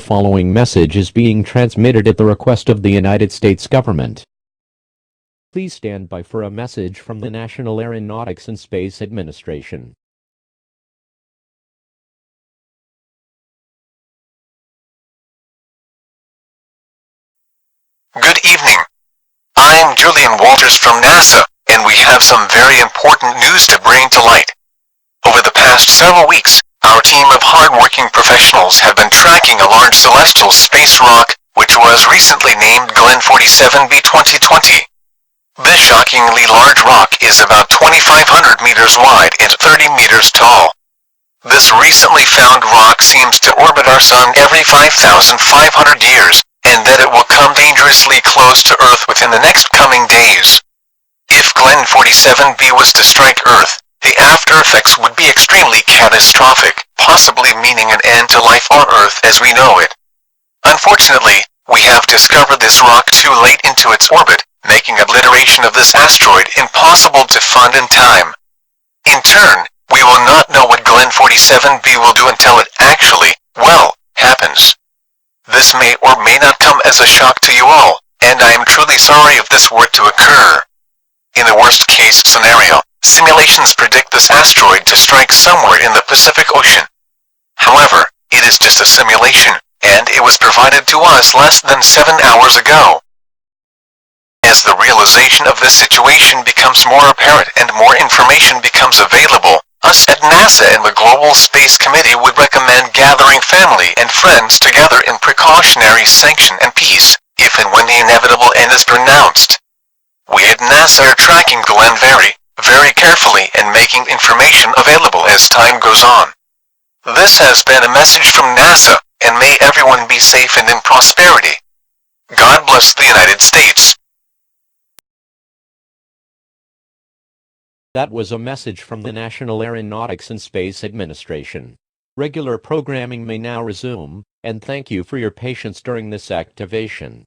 The following message is being transmitted at the request of the United States government. Please stand by for a message from the National Aeronautics and Space Administration. Good evening. I'm Julian Walters from NASA, and we have some very important news to bring to light. Over the past several weeks, our team of hard-working professionals have been tracking a large celestial space rock, which was recently named Glenn 47b 2020. This shockingly large rock is about 2,500 meters wide and 30 meters tall. This recently found rock seems to orbit our Sun every 5,500 years, and that it will come dangerously close to Earth within the next coming days. If Glenn 47b was to strike Earth, the after effects would be extremely catastrophic, possibly meaning an end to life on Earth as we know it. Unfortunately, we have discovered this rock too late into its orbit, making obliteration of this asteroid impossible to fund in time. In turn, we will not know what Glenn 47b will do until it actually, happens. This may or may not come as a shock to you all, and I am truly sorry if this were to occur. In the worst-case scenario, simulations predict this asteroid to strike somewhere in the Pacific Ocean. However, it is just a simulation, and it was provided to us less than 7 hours ago. As the realization of this situation becomes more apparent and more information becomes available, us at NASA and the Global Space Committee would recommend gathering family and friends together in precautionary sanction and peace, if and when the inevitable end is pronounced. We at NASA are tracking Glenn very carefully and making information available as time goes on. This has been a message from NASA, and may everyone be safe and in prosperity. God bless the United States. That was a message from the National Aeronautics and Space Administration. Regular programming may now resume, and thank you for your patience during this activation.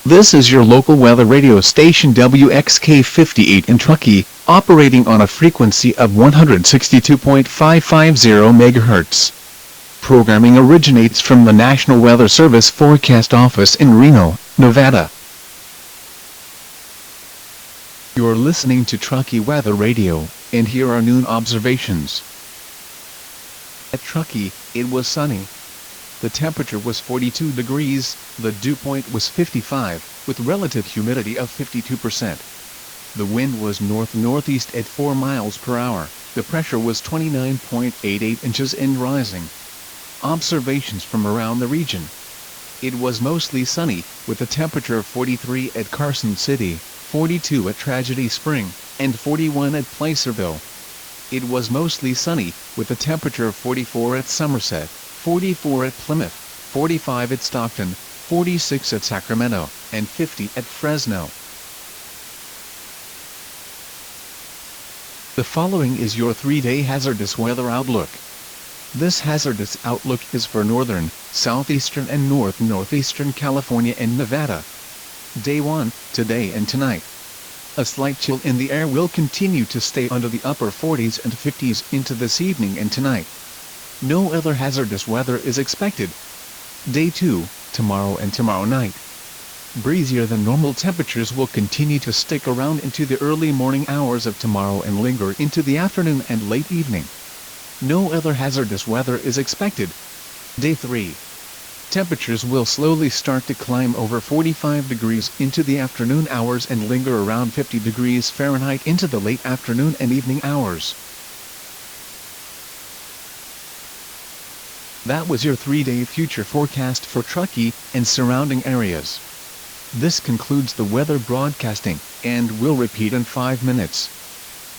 This is your local weather radio station WXK58 in Truckee, operating on a frequency of 162.550 MHz. Programming originates from the National Weather Service Forecast Office in Reno, Nevada. You're listening to Truckee Weather Radio, and here are noon observations. At Truckee, it was sunny. The temperature was 42 degrees, the dew point was 55, with relative humidity of 52%. The wind was north-northeast at 4 miles per hour, the pressure was 29.88 inches and rising. Observations from around the region. It was mostly sunny, with a temperature of 43 at Carson City, 42 at Tragedy Spring, and 41 at Placerville. It was mostly sunny, with a temperature of 44 at Somerset, 44 at Plymouth, 45 at Stockton, 46 at Sacramento, and 50 at Fresno. The following is your 3-day hazardous weather outlook. This hazardous outlook is for northern, southeastern and northeastern California and Nevada. Day 1, today and tonight. A slight chill in the air will continue to stay under the upper 40s and 50s into this evening and tonight. No other hazardous weather is expected. Day 2, tomorrow and tomorrow night. Breezier than normal temperatures will continue to stick around into the early morning hours of tomorrow and linger into the afternoon and late evening. No other hazardous weather is expected. Day 3. Temperatures will slowly start to climb over 45 degrees into the afternoon hours and linger around 50 degrees Fahrenheit into the late afternoon and evening hours. That was your 3-day future forecast for Truckee and surrounding areas. This concludes the weather broadcasting, and will repeat in 5 minutes.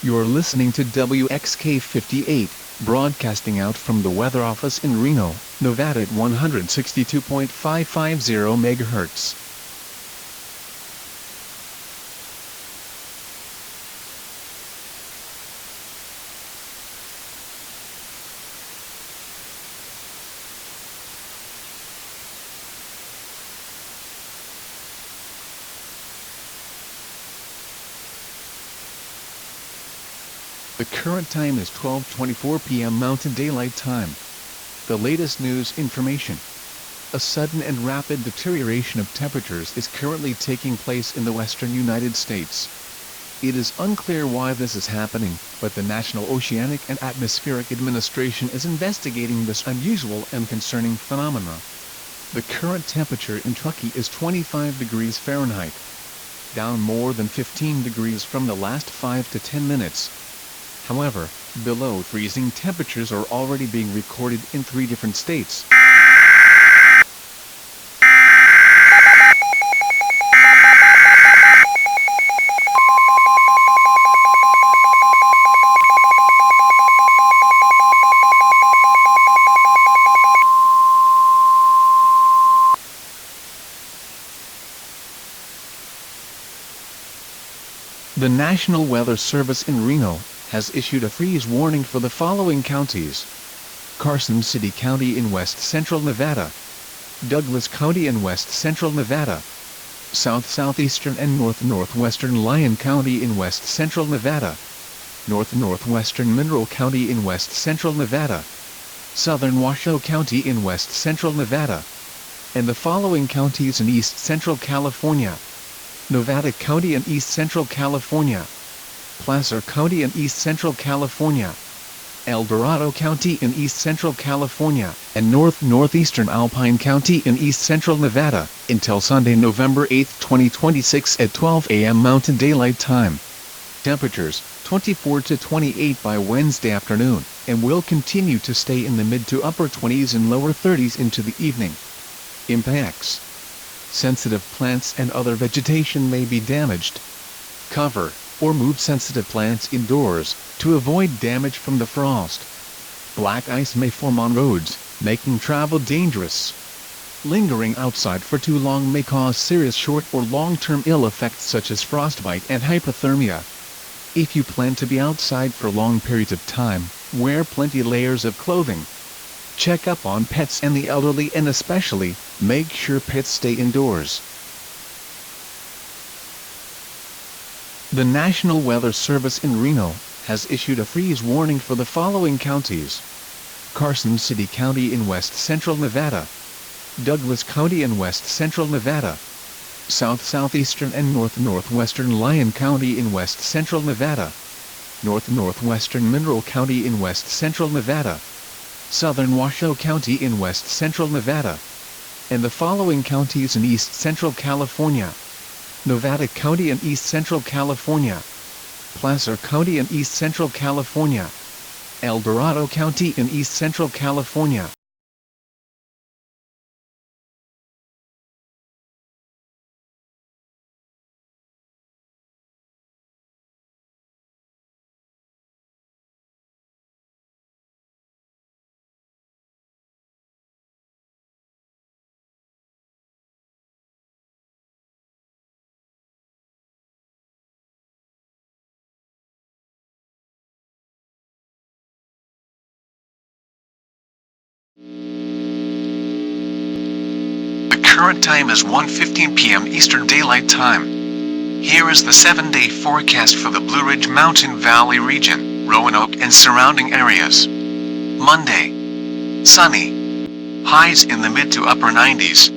You're listening to WXK58, broadcasting out from the weather office in Reno, Nevada at 162.550 MHz. The current time is 12:24 p.m. Mountain Daylight Time. The latest news information. A sudden and rapid deterioration of temperatures is currently taking place in the western United States. It is unclear why this is happening, but the National Oceanic and Atmospheric Administration is investigating this unusual and concerning phenomena. The current temperature in Truckee is 25 degrees Fahrenheit, down more than 15 degrees from the last 5 to 10 minutes. However, below freezing temperatures are already being recorded in 3 different states. The National Weather Service in Reno has issued a freeze warning for the following counties: Carson City County in west central Nevada, Douglas County in west central Nevada, southeastern and northwestern Lyon County in west central Nevada, northwestern Mineral County in west central Nevada, southern Washoe County in west central Nevada, and the following counties in east central California: Nevada County in east central California, Placer County in east central California, El Dorado County in east central California, and northeastern Alpine County in east central Nevada, until Sunday, November 8, 2026 at 12 a.m. Mountain Daylight Time. Temperatures 24 to 28 by Wednesday afternoon, and will continue to stay in the mid to upper 20s and lower 30s into the evening. Impacts: sensitive plants and other vegetation may be damaged. Cover or move sensitive plants indoors to avoid damage from the frost. Black ice may form on roads, making travel dangerous. Lingering outside for too long may cause serious short or long-term ill effects such as frostbite and hypothermia. If you plan to be outside for long periods of time, wear plenty layers of clothing. Check up on pets and the elderly, and especially, make sure pets stay indoors. The National Weather Service in Reno has issued a freeze warning for the following counties: Carson City County in west central Nevada, Douglas County in west central Nevada, southeastern and northwestern Lyon County in west central Nevada, northwestern Mineral County in west central Nevada, southern Washoe County in west central Nevada, and the following counties in east central California: Nevada County in east central California, Placer County in east central California, El Dorado County in east central California. The current time is 1:15 p.m. Eastern Daylight Time. Here is the 7-day forecast for the Blue Ridge Mountain Valley region, Roanoke and surrounding areas. Monday: sunny. Highs in the mid to upper 90s.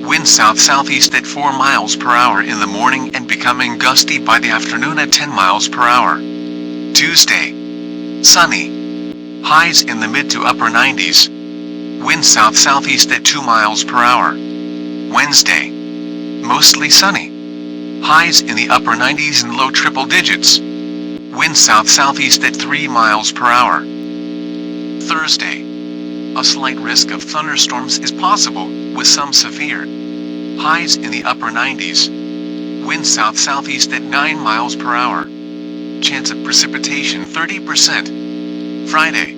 Wind south-southeast at 4 miles per hour in the morning and becoming gusty by the afternoon at 10 miles per hour. Tuesday: sunny. Highs in the mid to upper 90s. Wind south-southeast at 2 miles per hour. Wednesday: mostly sunny. Highs in the upper 90s and low triple digits. Wind south-southeast at 3 miles per hour. Thursday: a slight risk of thunderstorms is possible, with some severe. Highs in the upper 90s. Wind south-southeast at 9 miles per hour. Chance of precipitation 30%. Friday: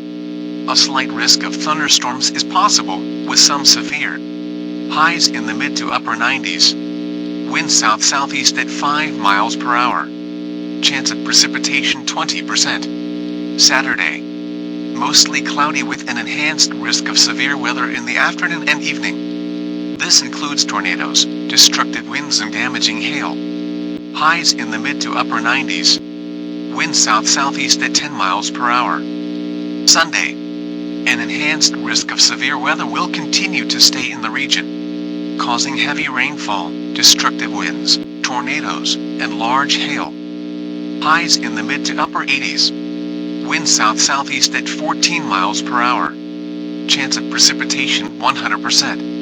a slight risk of thunderstorms is possible, with some severe. Highs in the mid to upper 90s. Wind south-southeast at 5 miles per hour. Chance of precipitation 20%. Saturday: mostly cloudy with an enhanced risk of severe weather in the afternoon and evening. This includes tornadoes, destructive winds and damaging hail. Highs in the mid to upper 90s. Wind south-southeast at 10 miles per hour. Sunday. An enhanced risk of severe weather will continue to stay in the region, causing heavy rainfall, destructive winds, tornadoes, and large hail. Highs in the mid to upper 80s. Wind south-southeast at 14 miles per hour. Chance of precipitation 100%.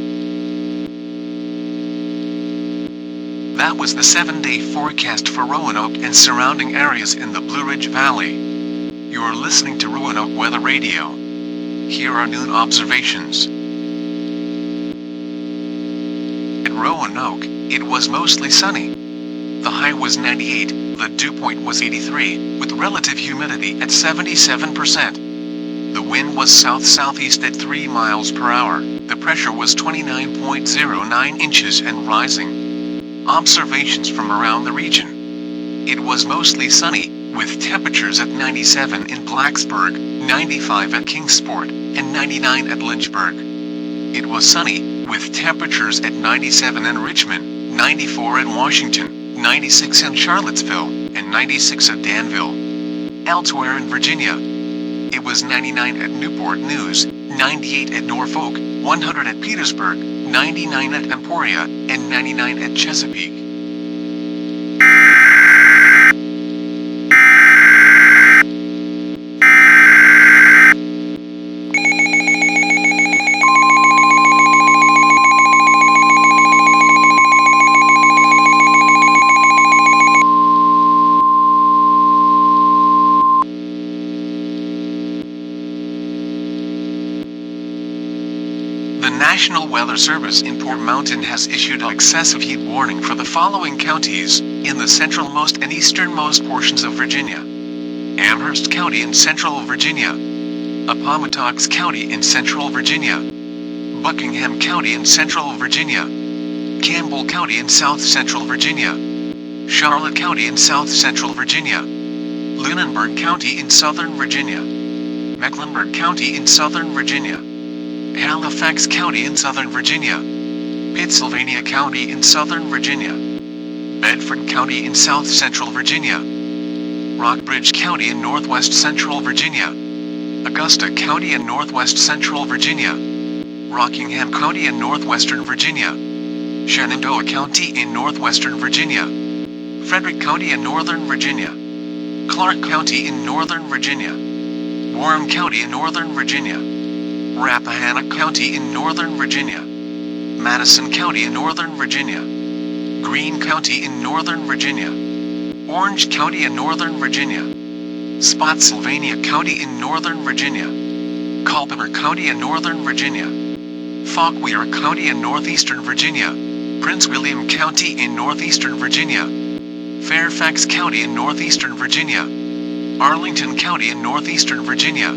That was the 7-day forecast for Roanoke and surrounding areas in the Blue Ridge Valley. You are listening to Roanoke Weather Radio. Here are noon observations. At Roanoke, it was mostly sunny. The high was 98, the dew point was 83, with relative humidity at 77%. The wind was south-southeast at 3 miles per hour. The pressure was 29.09 inches and rising. Observations from around the region. It was mostly sunny, with temperatures at 97 in Blacksburg, 95 at Kingsport, and 99 at Lynchburg. It was sunny, with temperatures at 97 in Richmond, 94 at Washington, 96 in Charlottesville, and 96 at Danville. Elsewhere in Virginia, it was 99 at Newport News, 98 at Norfolk, 100 at Petersburg, 99 at Emporia, and 99 at Chesapeake. The National Weather Service in Port Mountain has issued an excessive heat warning for the following counties in the centralmost and easternmost portions of Virginia: Amherst County in central Virginia, Appomattox County in central Virginia, Buckingham County in central Virginia, Campbell County in south central Virginia, Charlotte County in south central Virginia, Lunenburg County in southern Virginia, Mecklenburg County in southern Virginia, Halifax County in southern Virginia, Pittsylvania County in southern Virginia, Bedford County in south central Virginia, Rockbridge County in northwest central Virginia, Augusta County in northwest central Virginia, Rockingham County in northwestern Virginia, Shenandoah County in northwestern Virginia, Frederick County in northern Virginia, Clark County in northern Virginia, Warren County in northern Virginia, Rappahannock County in northern Virginia, Madison County in northern Virginia, Greene County in northern Virginia, Orange County in northern Virginia, Spotsylvania County in northern Virginia, Culpeper County in northern Virginia, Fauquier County in northeastern Virginia, Prince William County in northeastern Virginia, Fairfax County in northeastern Virginia, Arlington County in northeastern Virginia,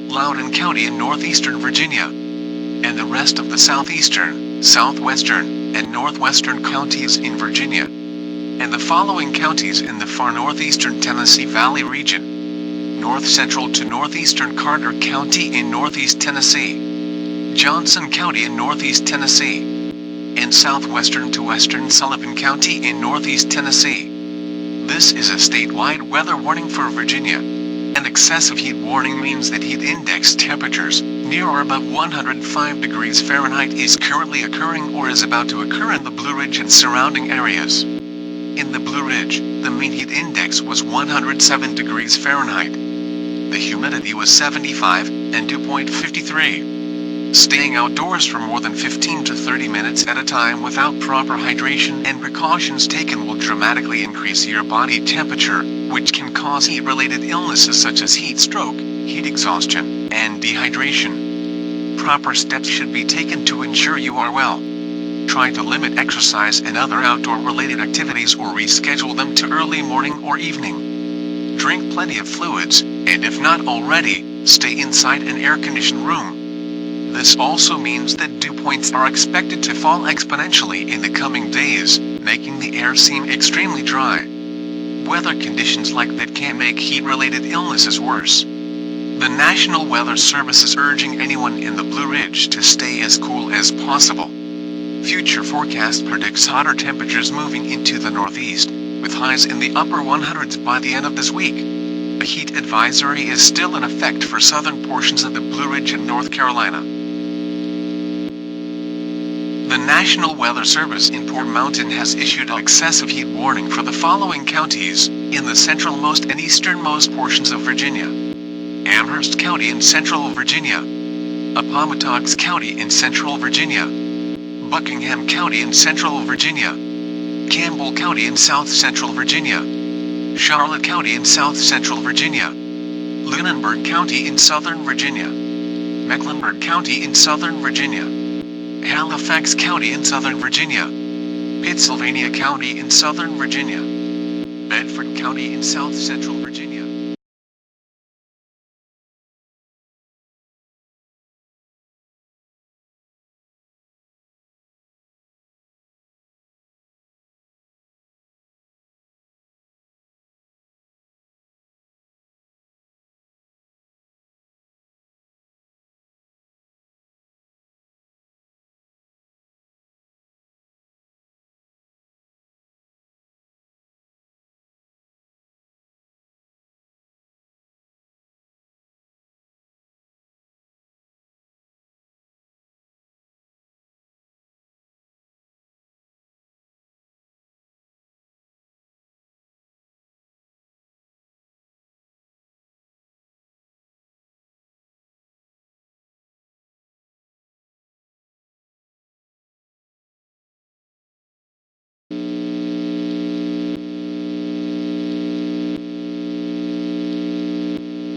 Loudoun County in northeastern Virginia, and the rest of the southeastern, southwestern, and northwestern counties in Virginia, and the following counties in the far northeastern Tennessee Valley region: north central to northeastern Carter County in northeast Tennessee, Johnson County in northeast Tennessee, and southwestern to western Sullivan County in northeast Tennessee. This is a statewide weather warning for Virginia. An excessive heat warning means that heat index temperatures near or above 105 degrees Fahrenheit is currently occurring or is about to occur in the Blue Ridge and surrounding areas. In the Blue Ridge, the mean heat index was 107 degrees Fahrenheit. The humidity was 75 and dew point 53. Staying outdoors for more than 15 to 30 minutes at a time without proper hydration and precautions taken will dramatically increase your body temperature, which can cause heat-related illnesses such as heat stroke, heat exhaustion, and dehydration. Proper steps should be taken to ensure you are well. Try to limit exercise and other outdoor-related activities or reschedule them to early morning or evening. Drink plenty of fluids, and if not already, stay inside an air-conditioned room. This also means that dew points are expected to fall exponentially in the coming days, making the air seem extremely dry. Weather conditions like that can make heat-related illnesses worse. The National Weather Service is urging anyone in the Blue Ridge to stay as cool as possible. Future forecast predicts hotter temperatures moving into the northeast, with highs in the upper 100s by the end of this week. A heat advisory is still in effect for southern portions of the Blue Ridge in North Carolina. The National Weather Service in Porter Mountain has issued an excessive heat warning for the following counties in the centralmost and easternmost portions of Virginia: Amherst County in central Virginia, Appomattox County in central Virginia, Buckingham County in central Virginia, Campbell County in south central Virginia, Charlotte County in south central Virginia, Lunenburg County in southern Virginia, Mecklenburg County in southern Virginia, Halifax County in southern Virginia, Pittsylvania County in southern Virginia, Bedford County in south central Virginia.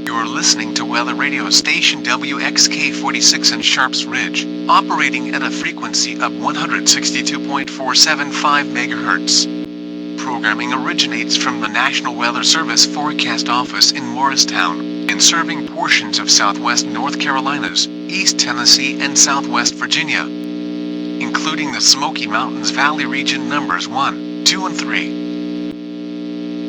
You're listening to weather radio station WXK46 in Sharps Ridge, operating at a frequency of 162.475 MHz. Programming originates from the National Weather Service Forecast Office in Morristown, and serving portions of southwest North Carolinas, East Tennessee and southwest Virginia, including the Smoky Mountains Valley region numbers 1, 2 and 3.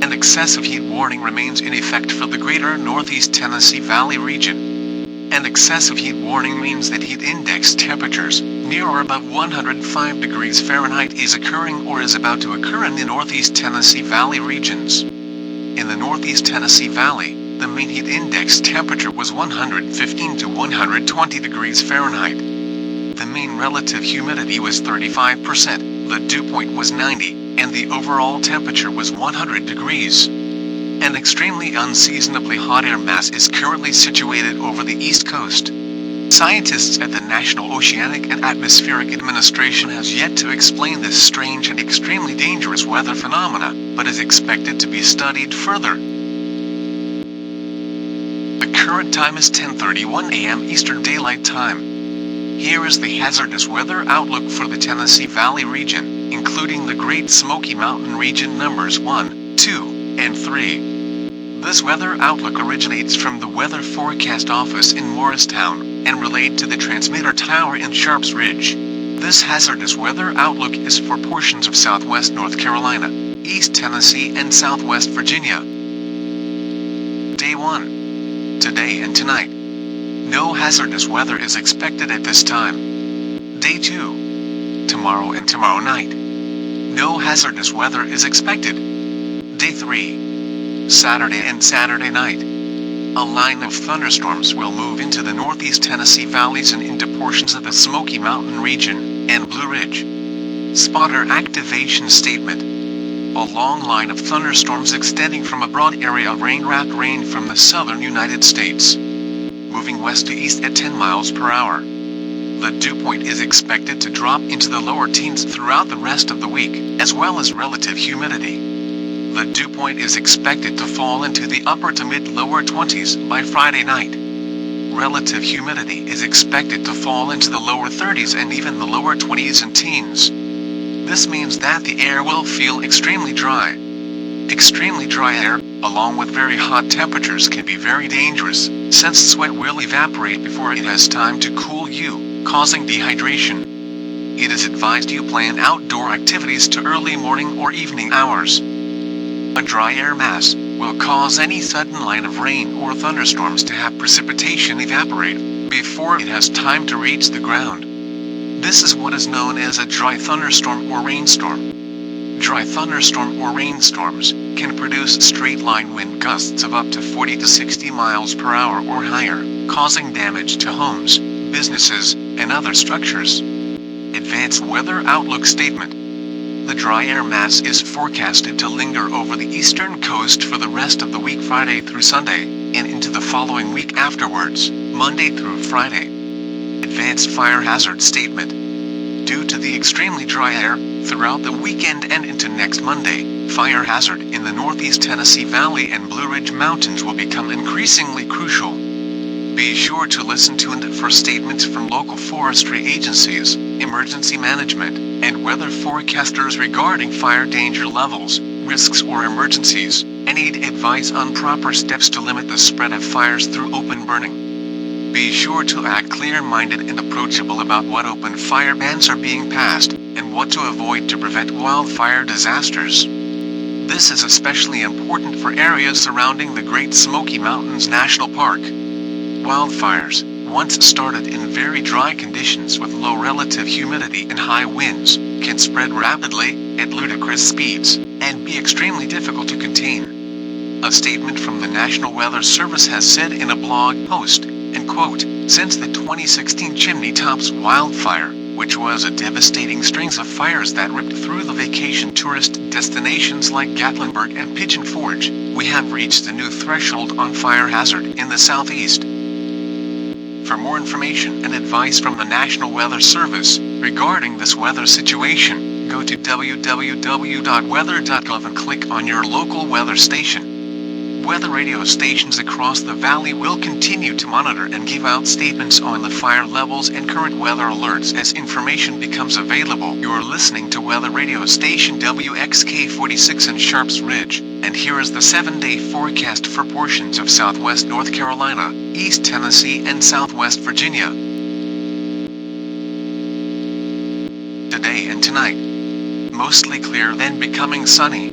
An excessive heat warning remains in effect for the greater Northeast Tennessee Valley region. An excessive heat warning means that heat index temperatures near or above 105 degrees Fahrenheit is occurring or is about to occur in the Northeast Tennessee Valley regions. In the Northeast Tennessee Valley, the mean heat index temperature was 115 to 120 degrees Fahrenheit. The mean relative humidity was 35%, the dew point was 90, and the overall temperature was 100 degrees. An extremely unseasonably hot air mass is currently situated over the East Coast. Scientists at the National Oceanic and Atmospheric Administration has yet to explain this strange and extremely dangerous weather phenomena, but is expected to be studied further. The current time is 10:31 a.m. Eastern Daylight Time. Here is the hazardous weather outlook for the Tennessee Valley region, including the Great Smoky Mountain region numbers 1, 2, and 3. This weather outlook originates from the Weather Forecast Office in Morristown, and relayed to the transmitter tower in Sharps Ridge. This hazardous weather outlook is for portions of southwest North Carolina, East Tennessee and southwest Virginia. Day 1. Today and tonight. No hazardous weather is expected at this time. Day 2. Tomorrow and tomorrow night. No hazardous weather is expected. Day 3. Saturday and Saturday night. A line of thunderstorms will move into the Northeast Tennessee valleys and into portions of the Smoky Mountain region and Blue Ridge. Spotter activation statement. A long line of thunderstorms extending from a broad area of rain-wrapped rain from the southern United States, moving west to east at 10 miles per hour. The dew point is expected to drop into the lower teens throughout the rest of the week, as well as relative humidity. The dew point is expected to fall into the upper to mid-lower 20s by Friday night. Relative humidity is expected to fall into the lower 30s and even the lower 20s and teens. This means that the air will feel extremely dry. Extremely dry air, along with very hot temperatures, can be very dangerous, since sweat will evaporate before it has time to cool you, causing dehydration. It is advised you plan outdoor activities to early morning or evening hours. A dry air mass will cause any sudden line of rain or thunderstorms to have precipitation evaporate before it has time to reach the ground. This is what is known as a dry thunderstorm or rainstorm. Dry thunderstorm or rainstorms can produce straight-line wind gusts of up to 40 to 60 miles per hour or higher, causing damage to homes, businesses, and other structures. Advanced Weather Outlook Statement. The dry air mass is forecasted to linger over the eastern coast for the rest of the week, Friday through Sunday, and into the following week afterwards, Monday through Friday. Advanced Fire Hazard Statement. Due to the extremely dry air, throughout the weekend and into next Monday, fire hazard in the northeast Tennessee Valley and Blue Ridge Mountains will become increasingly crucial. Be sure to listen to and for statements from local forestry agencies, emergency management, and weather forecasters regarding fire danger levels, risks or emergencies, and need advice on proper steps to limit the spread of fires through open burning. Be sure to act clear-minded and approachable about what open fire bans are being passed, and what to avoid to prevent wildfire disasters. This is especially important for areas surrounding the Great Smoky Mountains National Park. Wildfires, once started in very dry conditions with low relative humidity and high winds, can spread rapidly, at ludicrous speeds, and be extremely difficult to contain. A statement from the National Weather Service has said in a blog post, and quote, "Since the 2016 Chimney Tops wildfire, which was a devastating string of fires that ripped through the vacation tourist destinations like Gatlinburg and Pigeon Forge, we have reached a new threshold on fire hazard in the southeast." For more information and advice from the National Weather Service regarding this weather situation, go to www.weather.gov and click on your local weather station. Weather radio stations across the valley will continue to monitor and give out statements on the fire levels and current weather alerts as information becomes available. You're listening to weather radio station WXK46 in Sharps Ridge, and here is the 7-day forecast for portions of southwest North Carolina, East Tennessee, and southwest Virginia. Today and tonight. Mostly clear, then becoming sunny.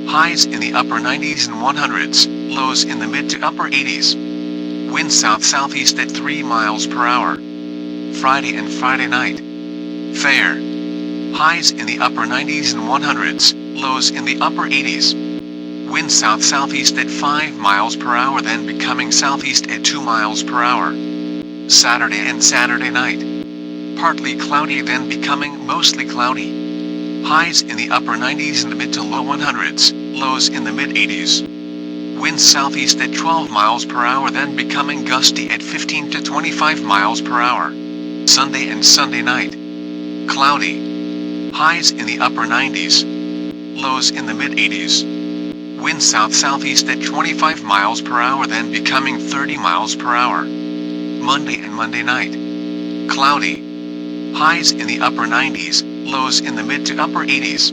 Highs in the upper 90s and 100s, lows in the mid to upper 80s. Wind south-southeast at 3 miles per hour. Friday and Friday night. Fair. Highs in the upper 90s and 100s, lows in the upper 80s. Wind south-southeast at 5 miles per hour, then becoming southeast at 2 miles per hour. Saturday and Saturday night. Partly cloudy, then becoming mostly cloudy. Highs in the upper 90s and the mid to low 100s, lows in the mid 80s. Winds southeast at 12 miles per hour, then becoming gusty at 15 to 25 miles per hour. Sunday and Sunday night. Cloudy. Highs in the upper 90s, lows in the mid 80s. Winds south-southeast at 25 miles per hour, then becoming 30 miles per hour. Monday and Monday night. Cloudy. Highs in the upper 90s, lows in the mid to upper 80s.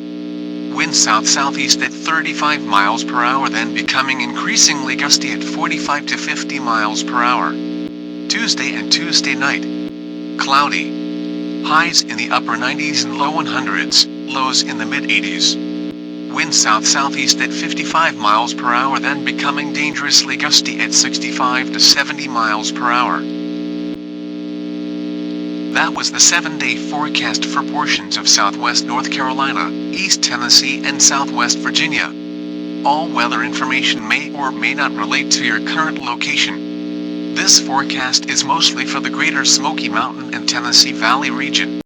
Wind south-southeast at 35 miles per hour, then becoming increasingly gusty at 45 to 50 miles per hour. Tuesday and Tuesday night. Cloudy. Highs in the upper 90s and low 100s, lows in the mid 80s. Wind south-southeast at 55 miles per hour, then becoming dangerously gusty at 65 to 70 miles per hour. That was the 7-day forecast for portions of southwest North Carolina, East Tennessee, and southwest Virginia. All weather information may or may not relate to your current location. This forecast is mostly for the greater Smoky Mountain and Tennessee Valley region.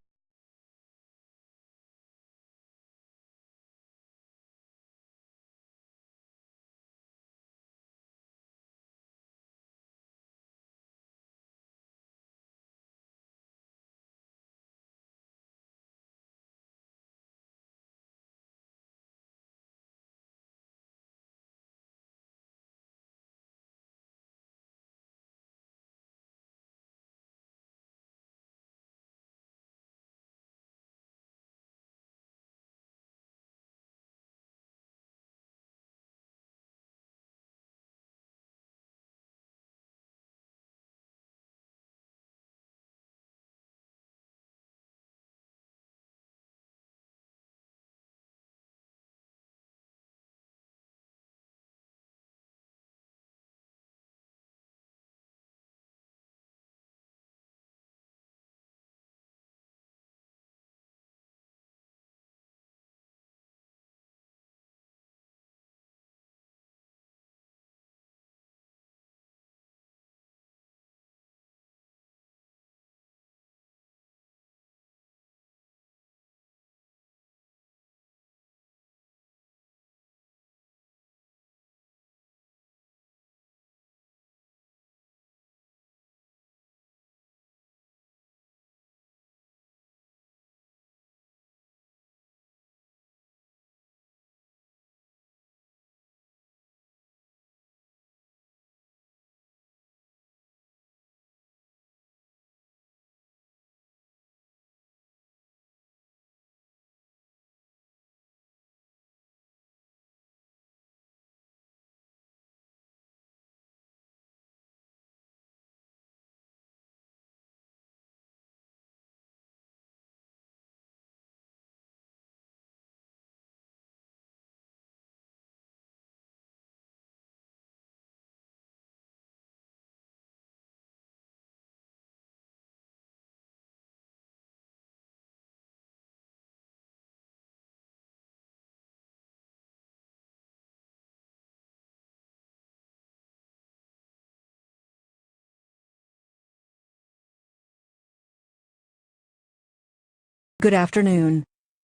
Good afternoon.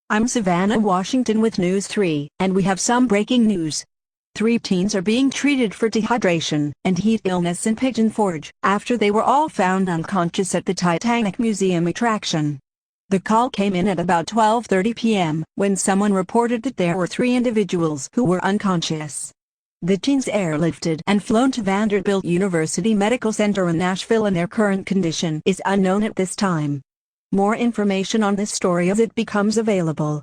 I'm Savannah Washington with News 3, and we have some breaking news. 3 teens are being treated for dehydration and heat illness in Pigeon Forge after they were all found unconscious at the Titanic Museum attraction. The call came in at about 12:30 p.m. when someone reported that there were 3 individuals who were unconscious. The teens airlifted and flown to Vanderbilt University Medical Center in Nashville, and their current condition is unknown at this time. More information on this story as it becomes available.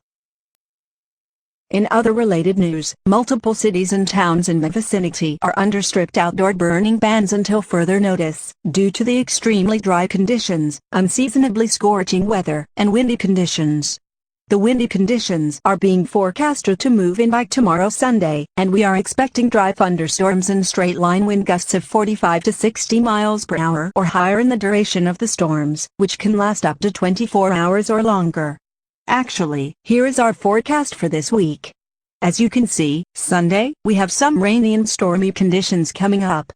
In other related news, multiple cities and towns in the vicinity are under strict outdoor burning bans until further notice, due to the extremely dry conditions, unseasonably scorching weather, and windy conditions. The windy conditions are being forecasted to move in by tomorrow Sunday, and we are expecting dry thunderstorms and straight-line wind gusts of 45 to 60 miles per hour or higher in the duration of the storms, which can last up to 24 hours or longer. Actually, here is our forecast for this week. As you can see, Sunday, we have some rainy and stormy conditions coming up.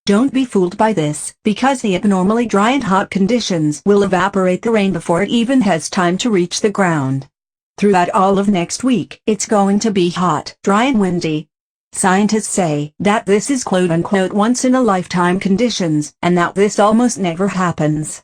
Don't be fooled by this, because the abnormally dry and hot conditions will evaporate the rain before it even has time to reach the ground. Throughout all of next week, it's going to be hot, dry and windy. Scientists say that this is quote-unquote once-in-a-lifetime conditions, and that this almost never happens.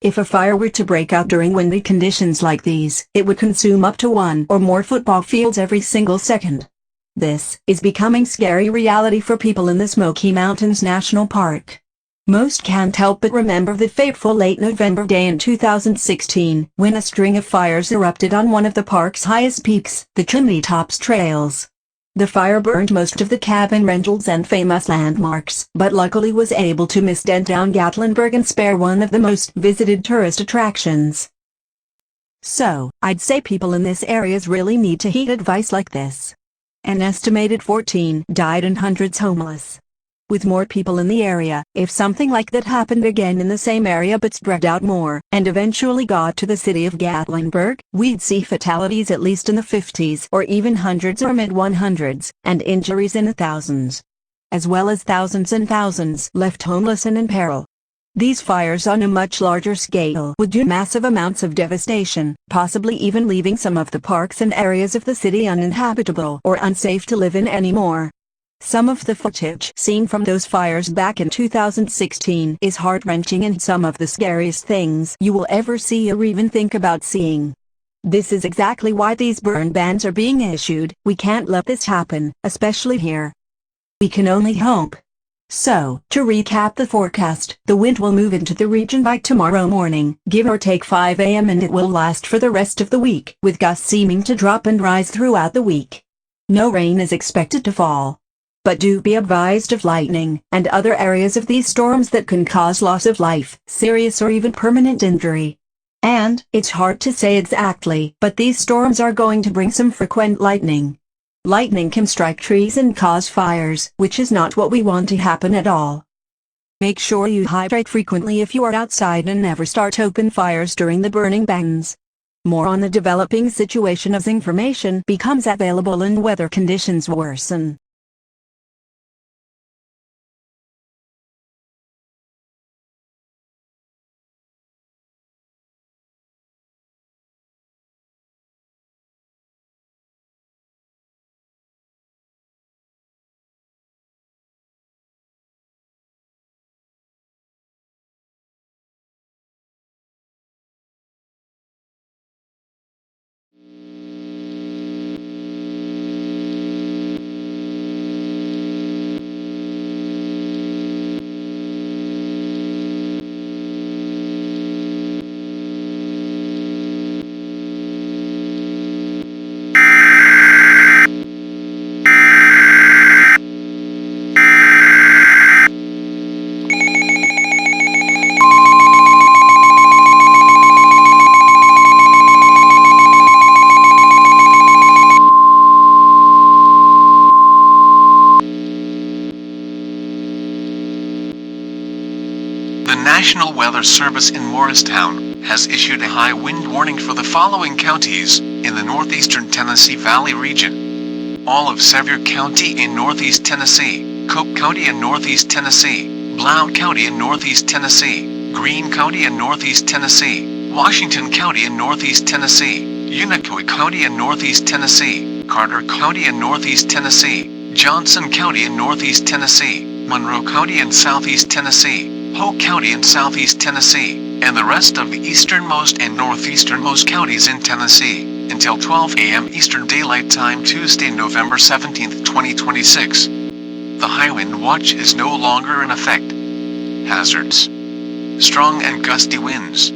If a fire were to break out during windy conditions like these, it would consume up to 1 or more football fields every single second. This is becoming scary reality for people in the Smoky Mountains National Park. Most can't help but remember the fateful late November day in 2016, when a string of fires erupted on one of the park's highest peaks, the Chimney Tops Trails. The fire burned most of the cabin rentals and famous landmarks, but luckily was able to miss dent down Gatlinburg and spare one of the most visited tourist attractions. So, I'd say people in this areas really need to heed advice like this. An estimated 14 died and hundreds homeless. With more people in the area, if something like that happened again in the same area but spread out more, and eventually got to the city of Gatlinburg, we'd see fatalities at least in the 50s or even hundreds or mid-100s, and injuries in the thousands. As well as thousands and thousands left homeless and in peril. These fires on a much larger scale would do massive amounts of devastation, possibly even leaving some of the parks and areas of the city uninhabitable or unsafe to live in anymore. Some of the footage seen from those fires back in 2016 is heart-wrenching and some of the scariest things you will ever see or even think about seeing. This is exactly why these burn bans are being issued. We can't let this happen, especially here. We can only hope. So, to recap the forecast, the wind will move into the region by tomorrow morning, give or take 5 a.m., and it will last for the rest of the week, with gusts seeming to drop and rise throughout the week. No rain is expected to fall. But do be advised of lightning and other areas of these storms that can cause loss of life, serious or even permanent injury. And, it's hard to say exactly, but these storms are going to bring some frequent lightning. Lightning can strike trees and cause fires, which is not what we want to happen at all. Make sure you hydrate frequently if you are outside and never start open fires during the burning bans. More on the developing situation as information becomes available and weather conditions worsen. National Weather Service in Morristown has issued a high wind warning for the following counties in the northeastern Tennessee Valley region. All of Sevier County in northeast Tennessee, Cope County in northeast Tennessee, Blount County in northeast Tennessee, Greene County in northeast Tennessee, Washington County in Northeast Tennessee, Unicoi County in Northeast Tennessee, Carter County in Northeast Tennessee, Johnson County in Northeast Tennessee, Monroe County in Southeast Tennessee, Polk County in Southeast Tennessee, and the rest of the easternmost and northeasternmost counties in Tennessee, until 12 a.m. Eastern Daylight Time Tuesday, November 17, 2026. The high wind watch is no longer in effect. Hazards: strong and gusty winds.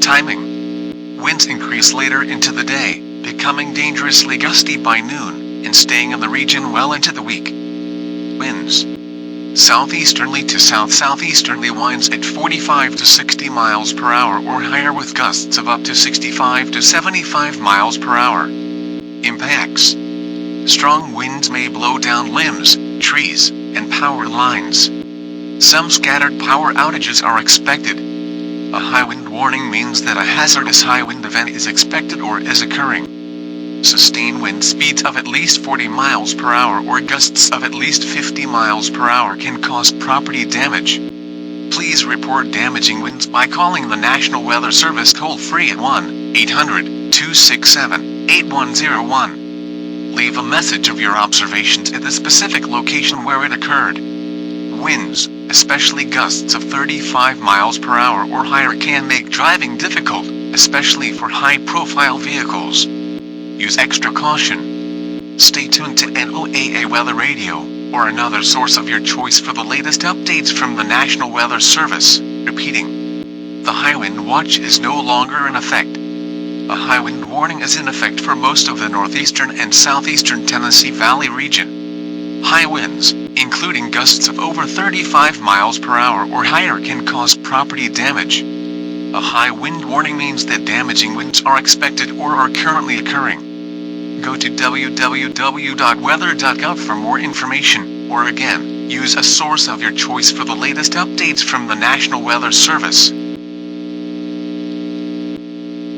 Timing: winds increase later into the day, becoming dangerously gusty by noon, and staying in the region well into the week. Winds: southeasterly to south-southeasterly winds at 45 to 60 miles per hour or higher with gusts of up to 65 to 75 miles per hour. Impacts: strong winds may blow down limbs, trees, and power lines. Some scattered power outages are expected. A high wind warning means that a hazardous high wind event is expected or is occurring. Sustained wind speeds of at least 40 miles per hour or gusts of at least 50 miles per hour can cause property damage. Please report damaging winds by calling the National Weather Service toll-free at 1-800-267-8101. Leave a message of your observations at the specific location where it occurred. Winds, especially gusts of 35 miles per hour or higher, can make driving difficult, especially for high-profile vehicles. Use extra caution. Stay tuned to NOAA Weather Radio, or another source of your choice for the latest updates from the National Weather Service. Repeating: the high wind watch is no longer in effect. A high wind warning is in effect for most of the northeastern and southeastern Tennessee Valley region. High winds, including gusts of over 35 miles per hour or higher, can cause property damage. A high wind warning means that damaging winds are expected or are currently occurring. Go to www.weather.gov for more information, or again, use a source of your choice for the latest updates from the National Weather Service.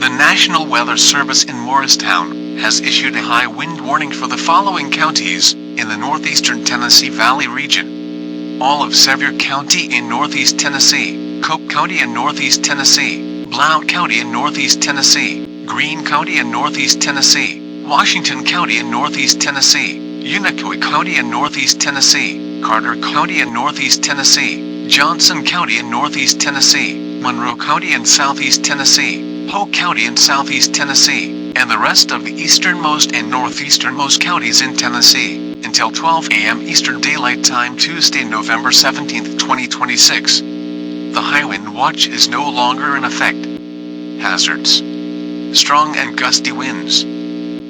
The National Weather Service in Morristown has issued a high wind warning for the following counties in the northeastern Tennessee Valley region: all of Sevier County in northeast Tennessee, Cope County in northeast Tennessee, Blount County in northeast Tennessee, Greene County in northeast Tennessee, Washington County in northeast Tennessee, Unicoi County in northeast Tennessee, Carter County in northeast Tennessee, Johnson County in northeast Tennessee, Monroe County in southeast Tennessee, Polk County in southeast Tennessee, and the rest of the easternmost and northeasternmost counties in Tennessee, until 12 a.m. Eastern Daylight Time Tuesday, November 17, 2026. The high wind watch is no longer in effect. Hazards: strong and gusty winds.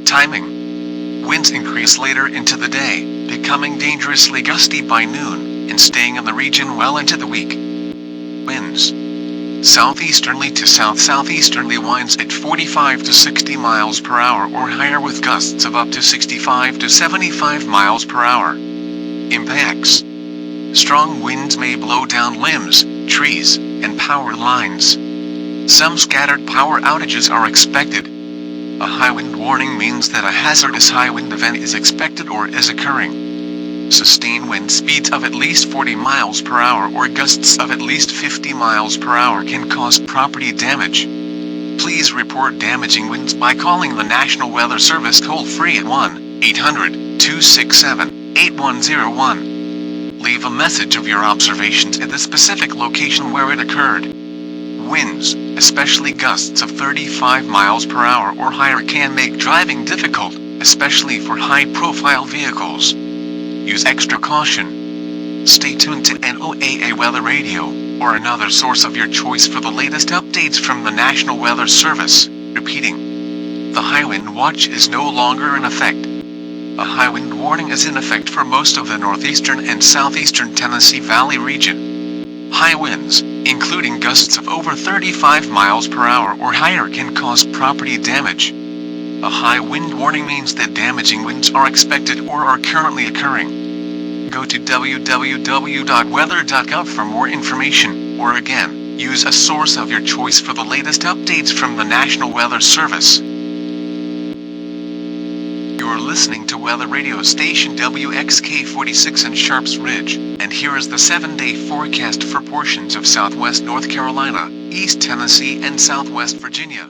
Timing: winds increase later into the day, becoming dangerously gusty by noon, and staying in the region well into the week. Winds: southeasterly to south-southeasterly winds at 45 to 60 miles per hour or higher with gusts of up to 65 to 75 miles per hour. Impacts: strong winds may blow down limbs, trees, and power lines. Some scattered power outages are expected. A high wind warning means that a hazardous high wind event is expected or is occurring. Sustained wind speeds of at least 40 miles per hour or gusts of at least 50 miles per hour can cause property damage. Please report damaging winds by calling the National Weather Service toll-free at 1-800-267-8101. Leave a message of your observations at the specific location where it occurred. Winds, especially gusts of 35 miles per hour or higher, can make driving difficult, especially for high-profile vehicles. Use extra caution. Stay tuned to NOAA Weather Radio, or another source of your choice for the latest updates from the National Weather Service. Repeating: the high wind watch is no longer in effect. A high wind warning is in effect for most of the northeastern and southeastern Tennessee Valley region. High winds, including gusts of over 35 miles per hour or higher, can cause property damage. A high wind warning means that damaging winds are expected or are currently occurring. Go to www.weather.gov for more information, or again, use a source of your choice for the latest updates from the National Weather Service. You're listening to Weather Radio Station WXK-46 in Sharps Ridge, and here is the 7-day forecast for portions of southwest North Carolina, East Tennessee and Southwest Virginia.